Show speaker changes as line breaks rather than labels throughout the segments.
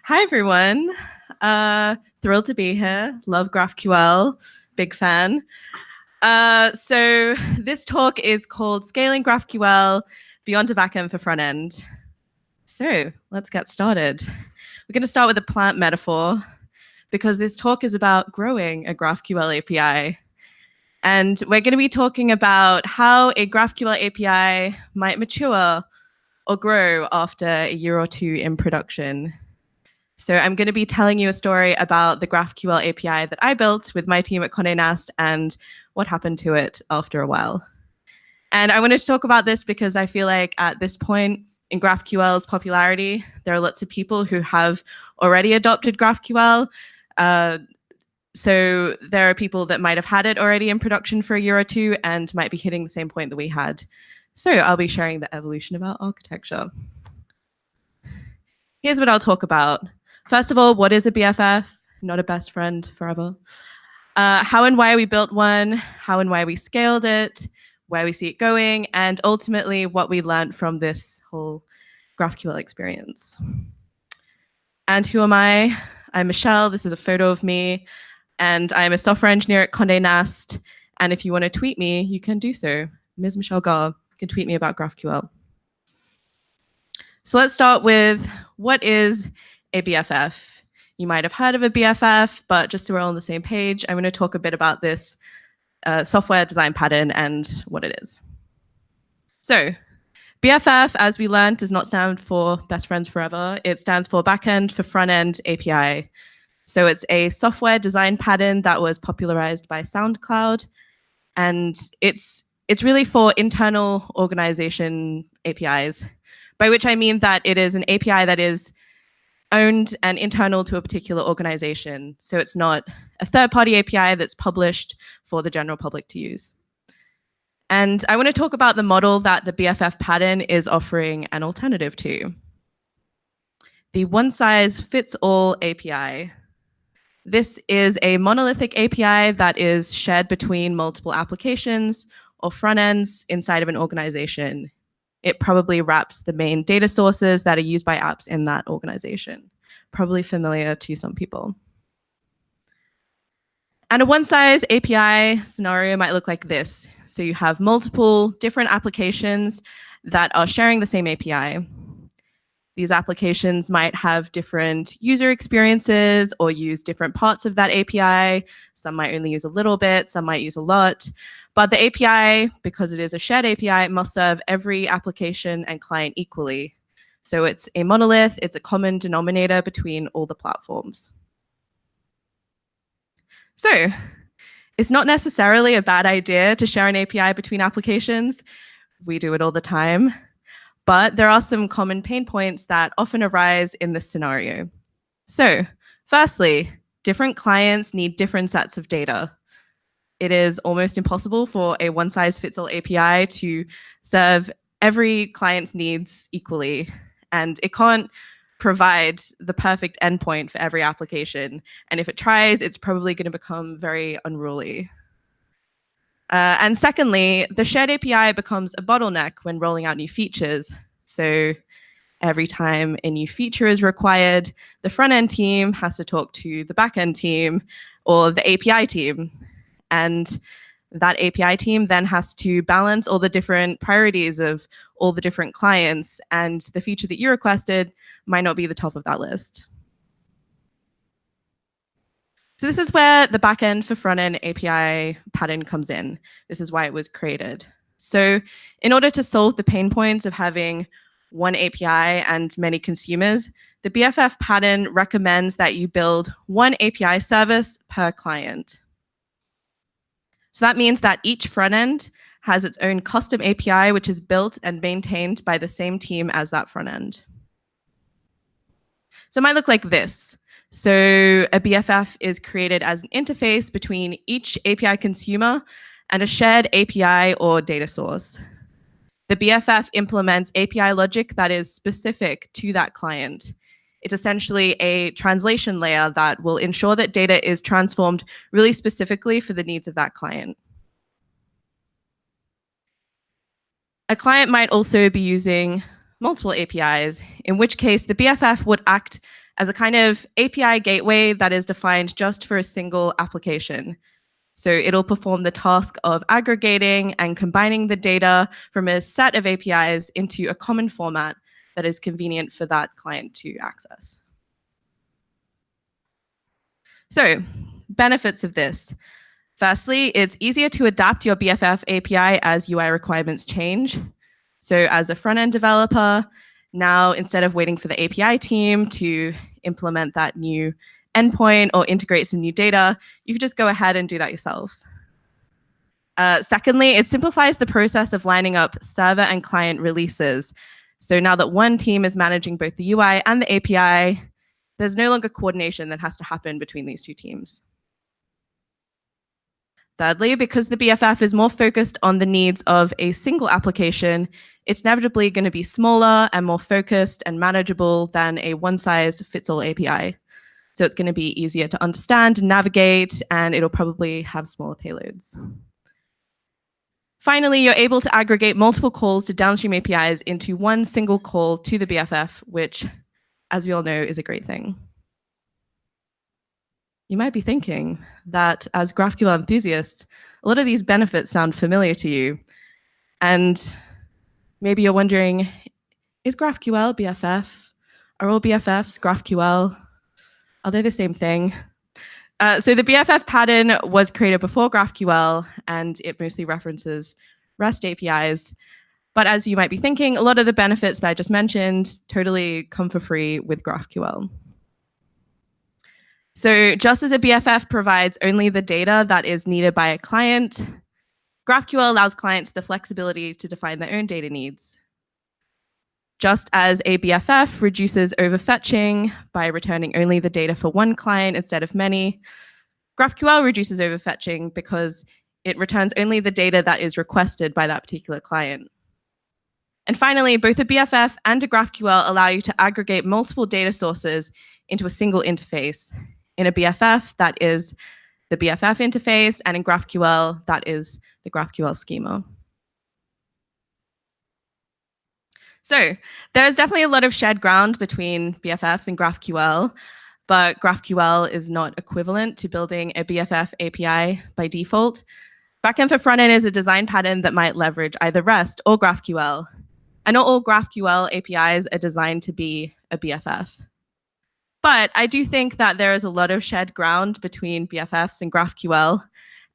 Hi, everyone. Thrilled to be here. Love GraphQL. Big fan. So this talk is called Scaling GraphQL Beyond a Backend for Frontend. So let's get started. We're going to start with a plant metaphor because this talk is about growing a GraphQL API. And we're going to be talking about how a GraphQL API might mature or grow after a year or two in production. So I'm going to be telling you a story about the GraphQL API that I built with my team at Condé Nast and what happened to it after a while. And I wanted to talk about this because I feel like at this point in GraphQL's popularity, there are lots of people who have already adopted GraphQL. So there are people that might have had it already in production for a year or two and might be hitting the same point that we had. So I'll be sharing the evolution of our architecture. Here's what I'll talk about. First of all, what is a BFF? Not a best friend forever. How and why we built one, how and why we scaled it, where we see it going, and ultimately what we learned from this whole GraphQL experience. And who am I? I'm Michelle. This is a photo of me. And I'm a software engineer at Condé Nast. And if you want to tweet me, you can do so. Ms. Michelle Gar, you can tweet me about GraphQL. So let's start with what is a BFF. You might have heard of a BFF, but just so we're all on the same page, I'm going to talk a bit about this software design pattern and what it is. So BFF, as we learned, does not stand for best friends forever. It stands for Backend for Frontend API. So it's a software design pattern that was popularized by SoundCloud, and it's really for internal organization APIs, by which I mean that it is an API that is owned and internal to a particular organization. So it's not a third-party API that's published for the general public to use. And I want to talk about the model that the BFF pattern is offering an alternative to. The one-size-fits-all API. This is a monolithic API that is shared between multiple applications or front ends inside of an organization. It probably wraps the main data sources that are used by apps in that organization. Probably familiar to some people. And a one-size API scenario might look like this. So you have multiple different applications that are sharing the same API. These applications might have different user experiences or use different parts of that API. Some might only use a little bit, some might use a lot. But the API, because it is a shared API, must serve every application and client equally. So it's a monolith, it's a common denominator between all the platforms. So it's not necessarily a bad idea to share an API between applications. We do it all the time. But there are some common pain points that often arise in this scenario. So firstly, different clients need different sets of data. It is almost impossible for a one-size-fits-all API to serve every client's needs equally, and it can't provide the perfect endpoint for every application. And if it tries, it's probably going to become very unruly. And secondly, the shared API becomes a bottleneck when rolling out new features. So every time a new feature is required, the front-end team has to talk to the back-end team or the API team. And that API team then has to balance all the different priorities of all the different clients, and the feature that you requested might not be the top of that list. So this is where the backend for frontend API pattern comes in. This is why it was created. So in order to solve the pain points of having one API and many consumers, the BFF pattern recommends that you build one API service per client. So that means that each front end has its own custom API, which is built and maintained by the same team as that front end. So it might look like this. So a BFF is created as an interface between each API consumer and a shared API or data source. The BFF implements API logic that is specific to that client. It's essentially a translation layer that will ensure that data is transformed really specifically for the needs of that client. A client might also be using multiple APIs, in which case the BFF would act as a kind of API gateway that is defined just for a single application. So it'll perform the task of aggregating and combining the data from a set of APIs into a common format that is convenient for that client to access. So, benefits of this. Firstly, it's easier to adapt your BFF API as UI requirements change. So as a front-end developer, now instead of waiting for the API team to implement that new endpoint or integrate some new data, you can just go ahead and do that yourself. Secondly, it simplifies the process of lining up server and client releases. So now that one team is managing both the UI and the API, there's no longer coordination that has to happen between these two teams. Thirdly, because the BFF is more focused on the needs of a single application, it's inevitably going to be smaller and more focused and manageable than a one-size-fits-all API. So it's going to be easier to understand and navigate, and it'll probably have smaller payloads. Finally, you're able to aggregate multiple calls to downstream APIs into one single call to the BFF, which, as we all know, is a great thing. You might be thinking that as GraphQL enthusiasts, a lot of these benefits sound familiar to you. And maybe you're wondering, is GraphQL BFF? Are all BFFs GraphQL? Are they the same thing? So the BFF pattern was created before GraphQL, and it mostly references REST APIs. But as you might be thinking, a lot of the benefits that I just mentioned totally come for free with GraphQL. So just as a BFF provides only the data that is needed by a client, GraphQL allows clients the flexibility to define their own data needs. Just as a BFF reduces overfetching by returning only the data for one client instead of many, GraphQL reduces overfetching because it returns only the data that is requested by that particular client. And finally, both a BFF and a GraphQL allow you to aggregate multiple data sources into a single interface. In a BFF, that is the BFF interface, and in GraphQL, that is the GraphQL schema. So there is definitely a lot of shared ground between BFFs and GraphQL, but GraphQL is not equivalent to building a BFF API by default. Backend for Frontend is a design pattern that might leverage either REST or GraphQL. And not all GraphQL APIs are designed to be a BFF. But I do think that there is a lot of shared ground between BFFs and GraphQL.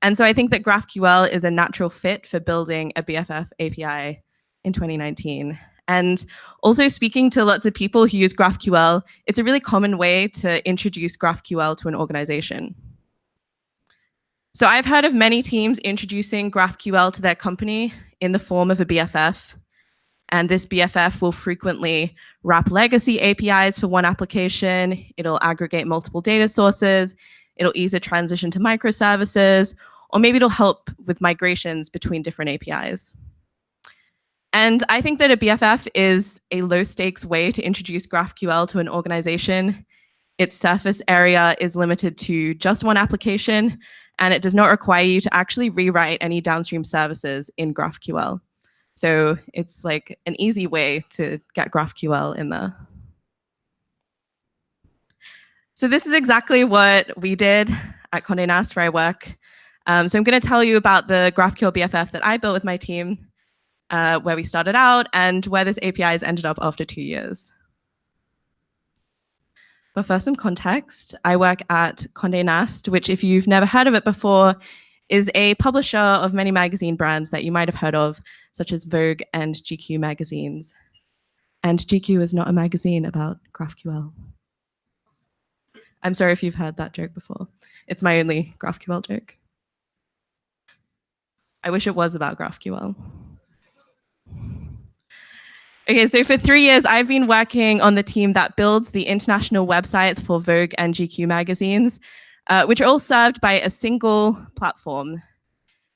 And so I think that GraphQL is a natural fit for building a BFF API in 2019. And also speaking to lots of people who use GraphQL, it's a really common way to introduce GraphQL to an organization. So I've heard of many teams introducing GraphQL to their company in the form of a BFF. And this BFF will frequently wrap legacy APIs for one application. It'll aggregate multiple data sources. It'll ease a transition to microservices, or maybe it'll help with migrations between different APIs. And I think that a BFF is a low-stakes way to introduce GraphQL to an organization. Its surface area is limited to just one application, and it does not require you to actually rewrite any downstream services in GraphQL. So it's like an easy way to get GraphQL in there. So this is exactly what we did at Condé Nast, where I work. So I'm going to tell you about the GraphQL BFF that I built with my team, where we started out, and where this API has ended up after 2 years. But first, some context. I work at Condé Nast, which, if you've never heard of it before, is a publisher of many magazine brands that you might have heard of, such as Vogue and GQ magazines. And GQ is not a magazine about GraphQL. I'm sorry if you've heard that joke before. It's my only GraphQL joke. I wish it was about GraphQL. Okay, so for 3 years, I've been working on the team that builds the international websites for Vogue and GQ magazines, which are all served by a single platform.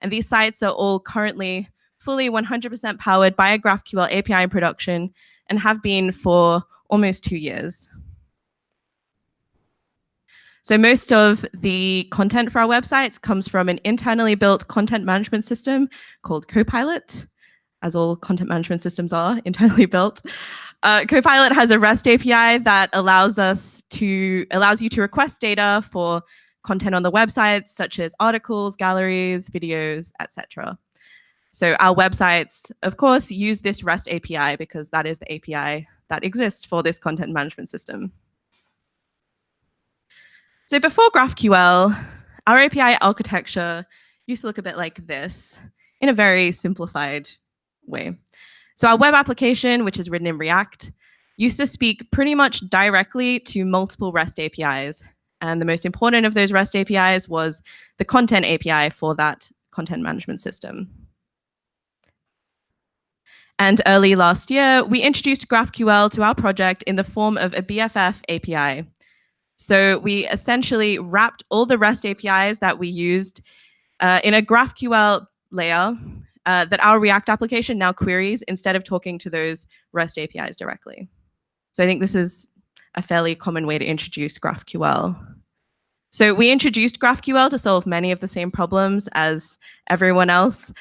And these sites are all currently fully 100% powered by a GraphQL API in production and have been for almost 2 years. So most of the content for our websites comes from an internally built content management system called Copilot, as all content management systems are internally built. Copilot has a REST API that allows you to request data for content on the websites, such as articles, galleries, videos, etc. So our websites, of course, use this REST API because that is the API that exists for this content management system. So before GraphQL, our API architecture used to look a bit like this in a very simplified way. So our web application, which is written in React, used to speak pretty much directly to multiple REST APIs. And the most important of those REST APIs was the content API for that content management system. And early last year, we introduced GraphQL to our project in the form of a BFF API. So we essentially wrapped all the REST APIs that we used in a GraphQL layer that our React application now queries instead of talking to those REST APIs directly. So I think this is a fairly common way to introduce GraphQL. So we introduced GraphQL to solve many of the same problems as everyone else.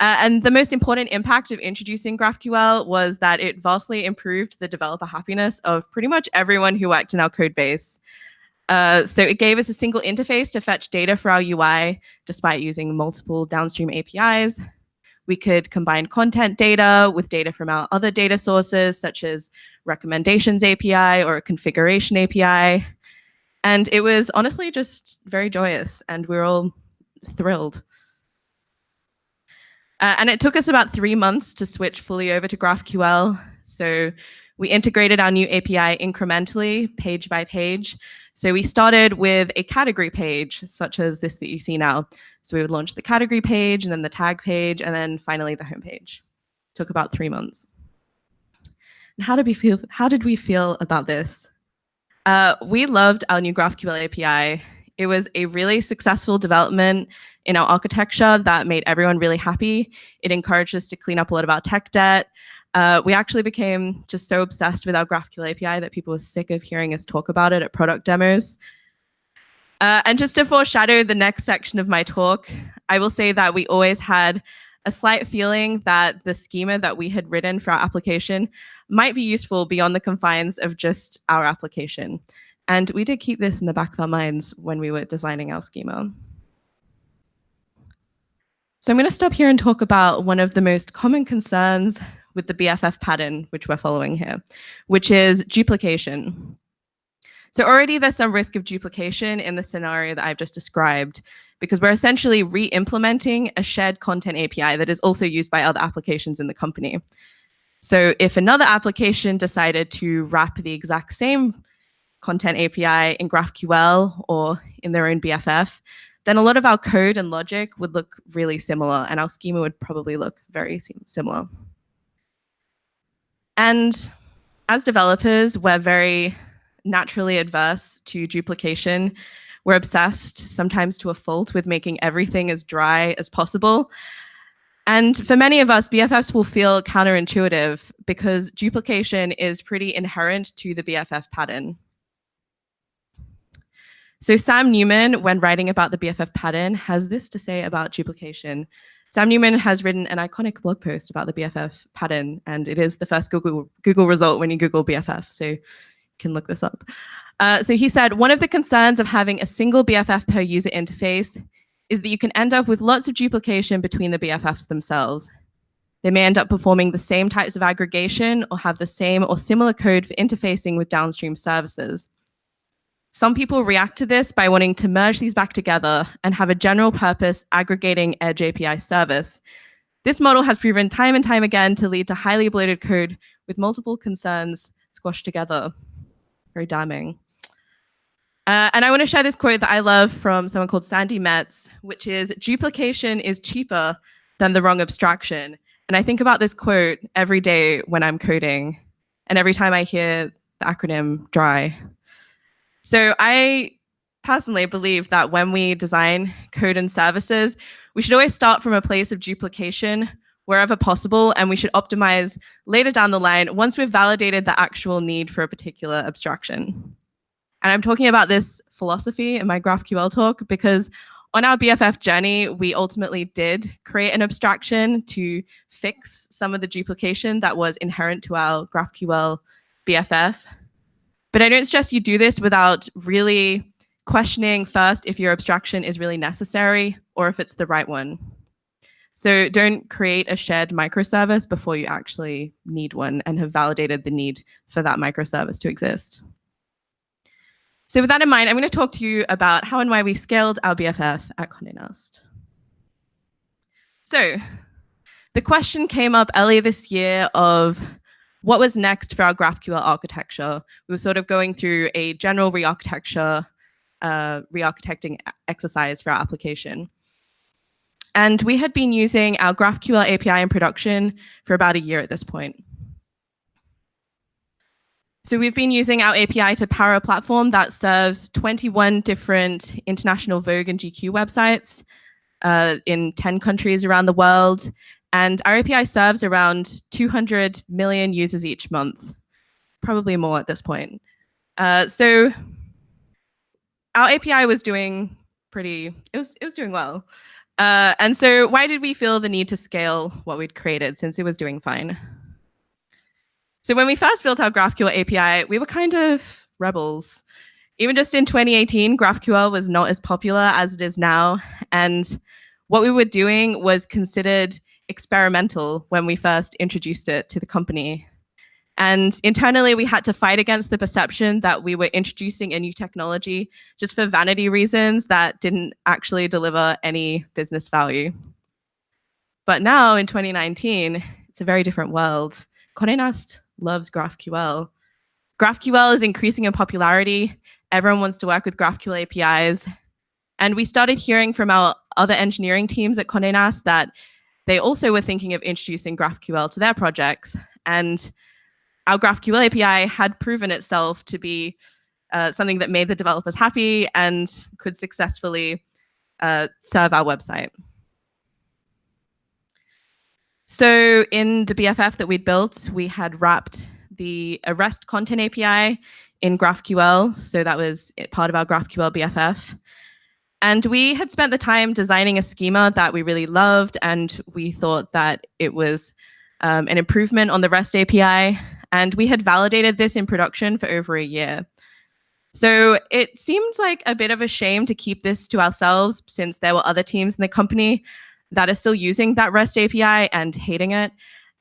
And the most important impact of introducing GraphQL was that it vastly improved the developer happiness of pretty much everyone who worked in our code base. So it gave us a single interface to fetch data for our UI, despite using multiple downstream APIs. We could combine content data with data from our other data sources, such as recommendations API or a configuration API. And it was honestly just very joyous, and we were all thrilled. And it took us about 3 months to switch fully over to GraphQL. So we integrated our new API incrementally, page by page. So we started with a category page, such as this that you see now. So we would launch the category page, and then the tag page, and then finally the home page. Took about 3 months. And how did we feel about this? We loved our new GraphQL API. It was a really successful development in our architecture that made everyone really happy. It encouraged us to clean up a lot of our tech debt. We actually became just so obsessed with our GraphQL API that people were sick of hearing us talk about it at product demos. And just to foreshadow the next section of my talk, I will say that we always had a slight feeling that the schema that we had written for our application might be useful beyond the confines of just our application. And we did keep this in the back of our minds when we were designing our schema. So I'm going to stop here and talk about one of the most common concerns with the BFF pattern, which we're following here, which is duplication. So already there's some risk of duplication in the scenario that I've just described, because we're essentially re-implementing a shared content API that is also used by other applications in the company. So if another application decided to wrap the exact same content API in GraphQL or in their own BFF, then a lot of our code and logic would look really similar, and our schema would probably look very similar. And as developers, we're very naturally adverse to duplication. We're obsessed, sometimes to a fault, with making everything as dry as possible. And for many of us, BFFs will feel counterintuitive because duplication is pretty inherent to the BFF pattern. So Sam Newman, when writing about the BFF pattern, has this to say about duplication. Sam Newman has written an iconic blog post about the BFF pattern, and it is the first Google result when you Google BFF, so you can look this up. So he said, one of the concerns of having a single BFF per user interface is that you can end up with lots of duplication between the BFFs themselves. They may end up performing the same types of aggregation or have the same or similar code for interfacing with downstream services. Some people react to this by wanting to merge these back together and have a general purpose aggregating Edge API service. This model has proven time and time again to lead to highly bloated code with multiple concerns squashed together. Very damning. And I want to share this quote that I love from someone called Sandy Metz, which is, duplication is cheaper than the wrong abstraction. And I think about this quote every day when I'm coding and every time I hear the acronym DRY. So I personally believe that when we design code and services, we should always start from a place of duplication wherever possible, and we should optimize later down the line once we've validated the actual need for a particular abstraction. And I'm talking about this philosophy in my GraphQL talk because On our BFF journey, we ultimately did create an abstraction to fix some of the duplication that was inherent to our GraphQL BFF. But I don't suggest you do this without really questioning first if your abstraction is really necessary or if it's the right one. So don't create a shared microservice before you actually need one and have validated the need for that microservice to exist. So with that in mind, I'm going to talk to you about how and why we scaled our BFF at Condé Nast. So the question came up earlier this year of what was next for our GraphQL architecture. We were sort of going through a general re-architecting exercise for our application. And we had been using our GraphQL API in production for about a year at this point. So we've been using our API to power a platform that serves 21 different international Vogue and GQ websites in 10 countries around the world. And our API serves around 200 million users each month, probably more at this point. So our API was doing it was doing well. And so why did we feel the need to scale what we'd created since it was doing fine? So when we first built our GraphQL API, we were kind of rebels. Even just in 2018, GraphQL was not as popular as it is now. And what we were doing was considered experimental when we first introduced it to the company. And internally, we had to fight against the perception that we were introducing a new technology just for vanity reasons that didn't actually deliver any business value. But now in 2019, it's a very different world. Condé Nast loves GraphQL. GraphQL is increasing in popularity. Everyone wants to work with GraphQL APIs. And we started hearing from our other engineering teams at Condé Nast that they also were thinking of introducing GraphQL to their projects. And our GraphQL API had proven itself to be something that made the developers happy and could successfully serve our website. So in the BFF that we'd built, we had wrapped the REST content API in GraphQL. So that was part of our GraphQL BFF. And we had spent the time designing a schema that we really loved, and we thought that it was an improvement on the REST API. And we had validated this in production for over a year. So it seemed like a bit of a shame to keep this to ourselves since there were other teams in the company that are still using that REST API and hating it.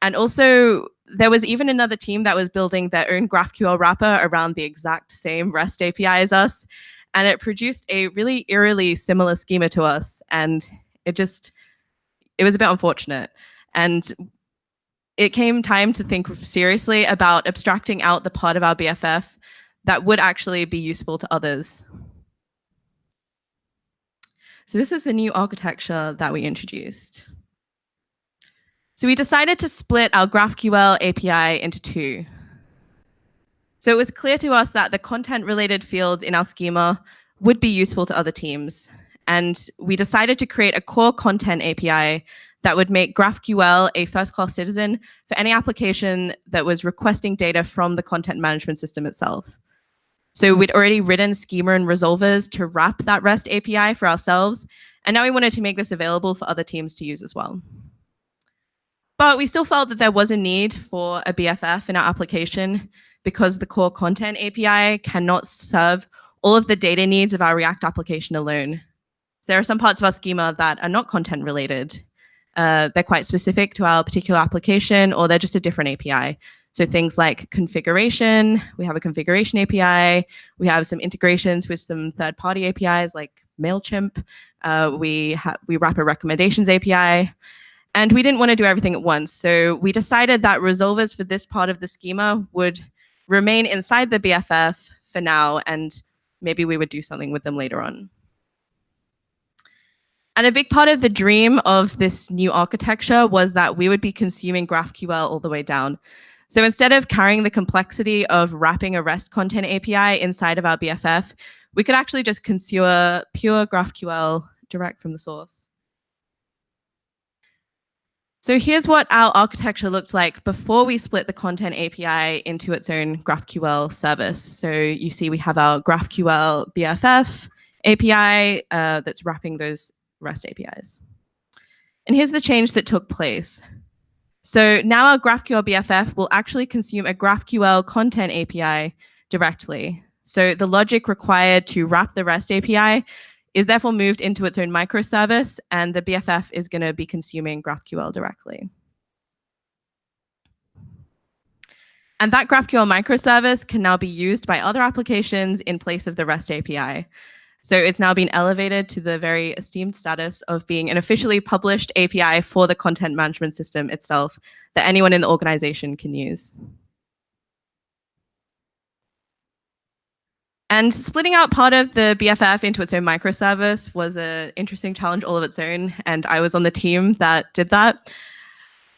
And also, there was even another team that was building their own GraphQL wrapper around the exact same REST API as us. And it produced a really eerily similar schema to us. And it was a bit unfortunate. And it came time to think seriously about abstracting out the part of our BFF that would actually be useful to others. So this is the new architecture that we introduced. So we decided to split our GraphQL API into two. So it was clear to us that the content-related fields in our schema would be useful to other teams. And we decided to create a core content API that would make GraphQL a first-class citizen for any application that was requesting data from the content management system itself. So we'd already written schema and resolvers to wrap that REST API for ourselves, and now we wanted to make this available for other teams to use as well. But we still felt that there was a need for a BFF in our application because the core content API cannot serve all of the data needs of our React application alone. There are some parts of our schema that are not content related. They're quite specific to our particular application, or they're just a different API. So things like configuration, we have a configuration API, we have some integrations with some third-party APIs like MailChimp, we wrap a recommendations API, and we didn't want to do everything at once. So we decided that resolvers for this part of the schema would remain inside the BFF for now, and maybe we would do something with them later on. And a big part of the dream of this new architecture was that we would be consuming GraphQL all the way down. So instead of carrying the complexity of wrapping a REST content API inside of our BFF, we could actually just consume pure GraphQL direct from the source. So here's what our architecture looked like before we split the content API into its own GraphQL service. So you see we have our GraphQL BFF API that's wrapping those REST APIs. And here's the change that took place. So now our GraphQL BFF will actually consume a GraphQL content API directly. So the logic required to wrap the REST API is therefore moved into its own microservice, and the BFF is going to be consuming GraphQL directly. And that GraphQL microservice can now be used by other applications in place of the REST API. So it's now been elevated to the very esteemed status of being an officially published API for the content management system itself that anyone in the organization can use. And splitting out part of the BFF into its own microservice was an interesting challenge all of its own, and I was on the team that did that.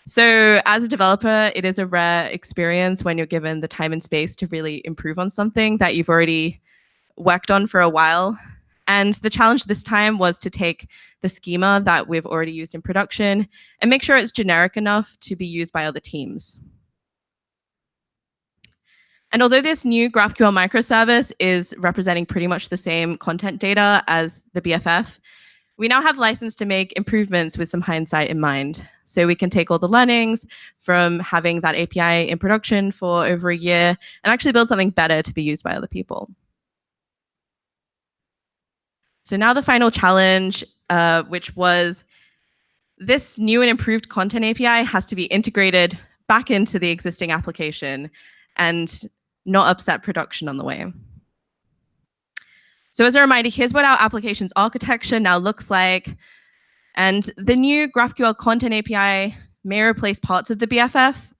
So as a developer, it is a rare experience when you're given the time and space to really improve on something that you've already worked on for a while. And the challenge this time was to take the schema that we've already used in production and make sure it's generic enough to be used by other teams. And although this new GraphQL microservice is representing pretty much the same content data as the BFF, we now have license to make improvements with some hindsight in mind. So we can take all the learnings from having that API in production for over a year and actually build something better to be used by other people. So now the final challenge, which was this new and improved content API has to be integrated back into the existing application and not upset production on the way. So as a reminder, here's what our application's architecture now looks like. And the new GraphQL content API may replace parts of the BFF,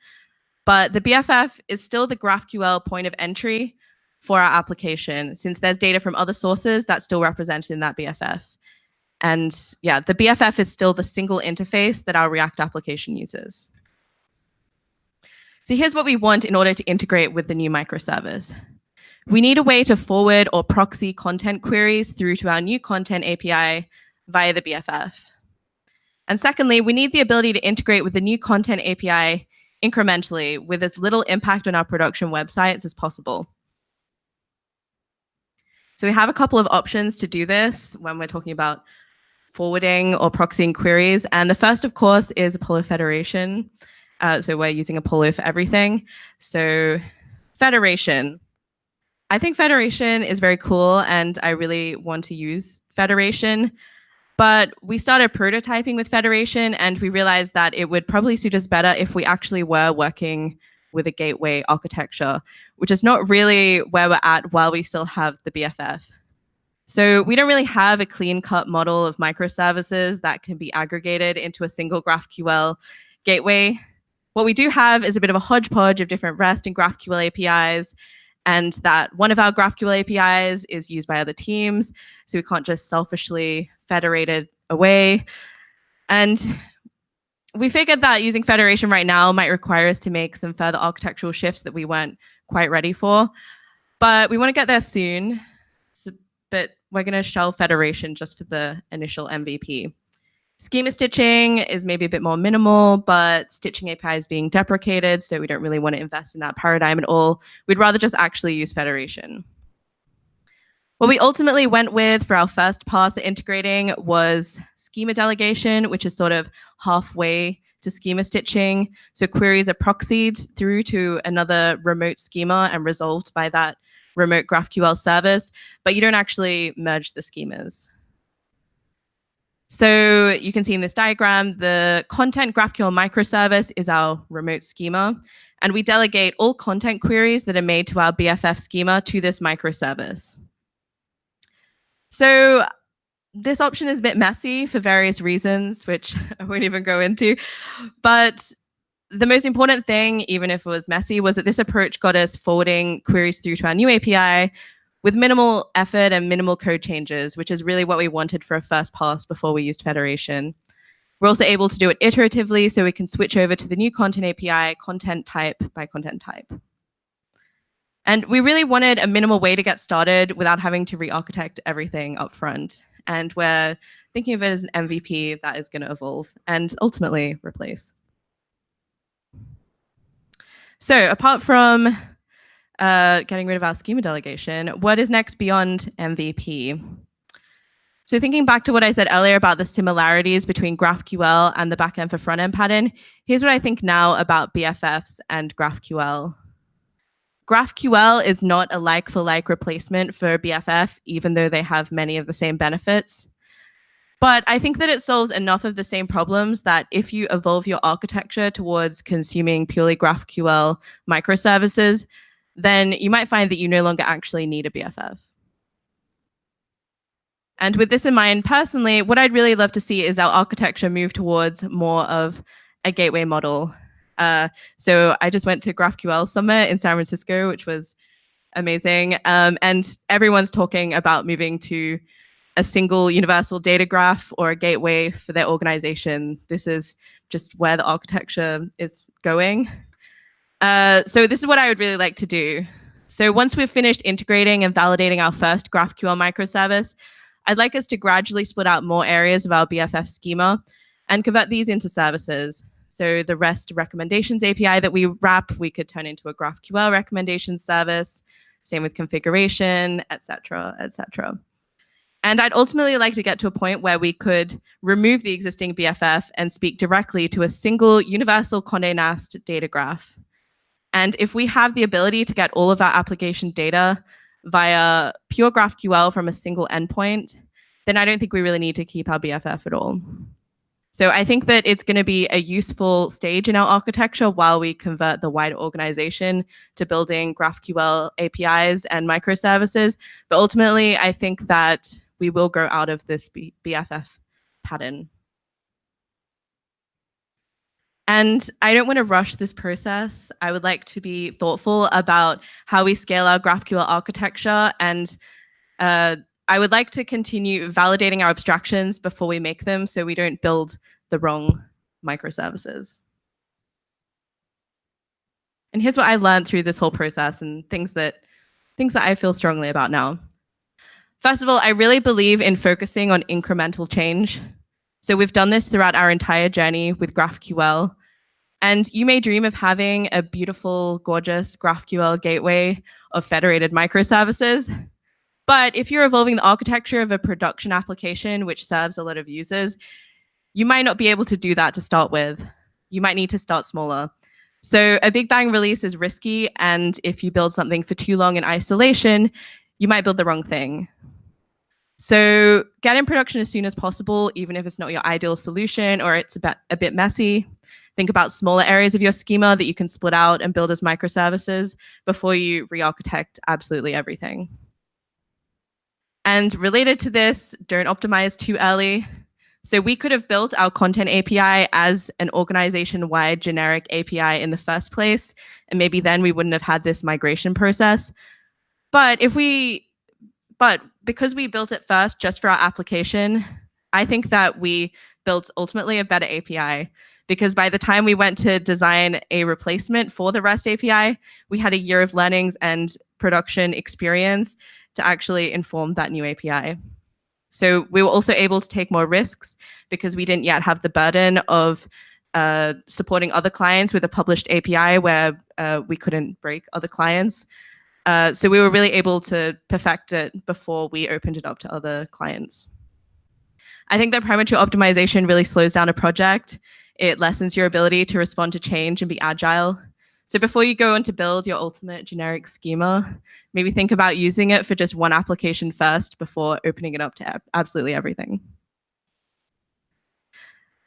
but the BFF is still the GraphQL point of entry for our application, since there's data from other sources that's still represented in that BFF. And yeah, the BFF is still the single interface that our React application uses. So here's what we want in order to integrate with the new microservice. We need a way to forward or proxy content queries through to our new content API via the BFF. And secondly, we need the ability to integrate with the new content API incrementally with as little impact on our production websites as possible. So we have a couple of options to do this when we're talking about forwarding or proxying queries. And the first, of course, is Apollo Federation. So we're using Apollo for everything. So Federation. I think Federation is very cool, and I really want to use Federation. But we started prototyping with Federation, and we realized that it would probably suit us better if we actually were working with a gateway architecture, which is not really where we're at while we still have the BFF. So we don't really have a clean-cut model of microservices that can be aggregated into a single GraphQL gateway. What we do have is a bit of a hodgepodge of different REST and GraphQL APIs, and that one of our GraphQL APIs is used by other teams, so we can't just selfishly federate it away. And we figured that using Federation right now might require us to make some further architectural shifts that we weren't quite ready for. But we want to get there soon. But we're going to shelve Federation just for the initial MVP. Schema stitching is maybe a bit more minimal, but stitching API is being deprecated, so we don't really want to invest in that paradigm at all. We'd rather just actually use Federation. What we ultimately went with for our first pass at integrating was schema delegation, which is sort of halfway to schema stitching. So queries are proxied through to another remote schema and resolved by that remote GraphQL service, but you don't actually merge the schemas. So you can see in this diagram, the content GraphQL microservice is our remote schema, and we delegate all content queries that are made to our BFF schema to this microservice. So this option is a bit messy for various reasons, which I won't even go into. But the most important thing, even if it was messy, was that this approach got us forwarding queries through to our new API with minimal effort and minimal code changes, which is really what we wanted for a first pass before we used Federation. We're also able to do it iteratively, so we can switch over to the new content API, content type by content type. And we really wanted a minimal way to get started without having to re-architect everything up front. And we're thinking of it as an MVP that is going to evolve and ultimately replace. So apart from getting rid of our schema delegation, what is next beyond MVP? So thinking back to what I said earlier about the similarities between GraphQL and the Backend for Frontend pattern, here's what I think now about BFFs and GraphQL. GraphQL is not a like-for-like replacement for BFF, even though they have many of the same benefits. But I think that it solves enough of the same problems that if you evolve your architecture towards consuming purely GraphQL microservices, then you might find that you no longer actually need a BFF. And with this in mind, personally, what I'd really love to see is our architecture move towards more of a gateway model. So I just went to GraphQL Summit in San Francisco, which was amazing. And everyone's talking about moving to a single universal data graph or a gateway for their organization. This is just where the architecture is going. So this is what I would really like to do. So once we've finished integrating and validating our first GraphQL microservice, I'd like us to gradually split out more areas of our BFF schema and convert these into services. So the REST recommendations API that we wrap, we could turn into a GraphQL recommendation service, same with configuration, et cetera, et cetera. And I'd ultimately like to get to a point where we could remove the existing BFF and speak directly to a single universal Condé Nast data graph. And if we have the ability to get all of our application data via pure GraphQL from a single endpoint, then I don't think we really need to keep our BFF at all. So I think that it's going to be a useful stage in our architecture while we convert the wider organization to building GraphQL APIs and microservices. But ultimately, I think that we will grow out of this BFF pattern. And I don't want to rush this process. I would like to be thoughtful about how we scale our GraphQL architecture. And I would like to continue validating our abstractions before we make them so we don't build the wrong microservices. And here's what I learned through this whole process and things that I feel strongly about now. First of all, I really believe in focusing on incremental change. So we've done this throughout our entire journey with GraphQL. And you may dream of having a beautiful, gorgeous GraphQL gateway of federated microservices. But if you're evolving the architecture of a production application which serves a lot of users, you might not be able to do that to start with. You might need to start smaller. So a big bang release is risky. And if you build something for too long in isolation, you might build the wrong thing. So get in production as soon as possible, even if it's not your ideal solution or it's a bit messy. Think about smaller areas of your schema that you can split out and build as microservices before you re-architect absolutely everything. And related to this, don't optimize too early. So we could have built our content API as an organization-wide generic API in the first place, and maybe then we wouldn't have had this migration process. But because we built it first just for our application, I think that we built ultimately a better API, because by the time we went to design a replacement for the REST API, we had a year of learnings and production experience to actually inform that new API. So we were also able to take more risks because we didn't yet have the burden of supporting other clients with a published API where we couldn't break other clients. So we were really able to perfect it before we opened it up to other clients. I think that premature optimization really slows down a project. It lessens your ability to respond to change and be agile. So before you go on to build your ultimate generic schema, maybe think about using it for just one application first before opening it up to absolutely everything.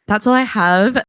That's all I have.